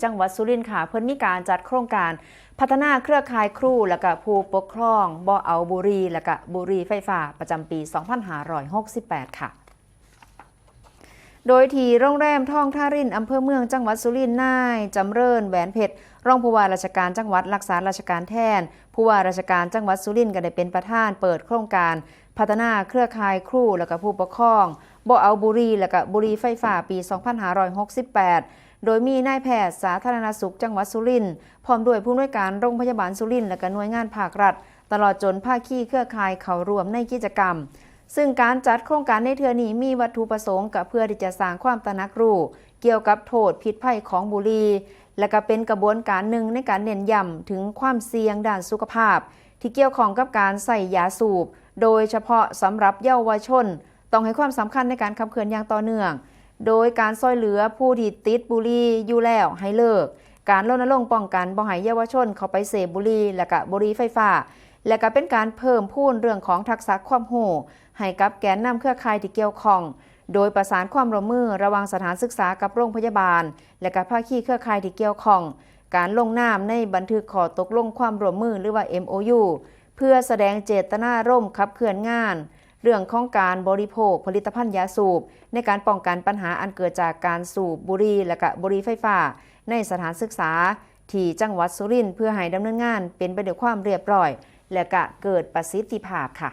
จังหวัดสุรินทร์ค่ะเพิ่นมีการจัดโครงการพัฒนาเครือข่ายครูและก็ผู้ปกครองบ่เอาบุหรี่และก็บุหรี่ไฟฟ้าประจำปี 2568 ค่ะโดยที่โรงแรมท่องท่ารินอำเภอเมืองจังหวัดสุรินทร์นายจำเริญแหวนเพชรรองผู้ว่าราชการจังหวัดรักษาราชการแทนผู้ว่าราชการจังหวัดสุรินทร์ก็ได้เป็นประธานเปิดโครงการพัฒนาเครือข่ายครูและก็ผู้ปกครองบ่เอาบุหรี่และก็บุหรี่ไฟฟ้าปี 2568 โดยมีนายแพทย์สาธารณสุขจังหวัดสุรินทร์พร้อมด้วยผู้อำนวยการโรงพยาบาลสุรินทร์และก็หน่วยงานภาครัฐตลอดจนภาคีเครือข่ายเข้าร่วมในกิจกรรมซึ่งการจัดโครงการในเทื่อนี้มีวัตถุประสงค์กับเพื่อที่จะสร้างความตระหนักรู้เกี่ยวกับโทษพิษภัยของบุหรี่และก็เป็นกระบวนการหนึ่งในการเน้นย้ำถึงความเสี่ยงด้านสุขภาพที่เกี่ยวข้องกับการใส่ยาสูบโดยเฉพาะสำหรับเยาวชนต้องให้ความสำคัญในการขับเคลื่อนอย่างต่อเนื่องโดยการช่วยเหลือผู้ที่ติดบุหรี่อยู่แล้วให้เลิกการรณรงค์ป้องกันบ่ให้เยาวชนเข้าไปเสพบุหรี่และก็บุหรี่ไฟฟ้าและก็เป็นการเพิ่มพูนเรื่องของทักษะความรู้ให้กับแกนนำเครือข่ายที่เกี่ยวข้องโดยประสานความร่วมมือระหว่างสถานศึกษากับโรงพยาบาลและก็ภาคีเครือข่ายที่เกี่ยวข้องการลงนามในบันทึกข้อตกลงความร่วมมือหรือว่า MOU เพื่อแสดงเจตนารมณ์ขับเคลื่อนงานเรื่องของการบริโภคผลิตภัณฑ์ยาสูบในการป้องกันปัญหาอันเกิดจากการสูบบุหรี่และก็บุหรี่ไฟฟ้าในสถานศึกษาที่จังหวัดสุรินทร์เพื่อให้ดำเนินงานเป็นไปด้วยความเรียบร้อยและก็เกิดประสิทธิภาพค่ะ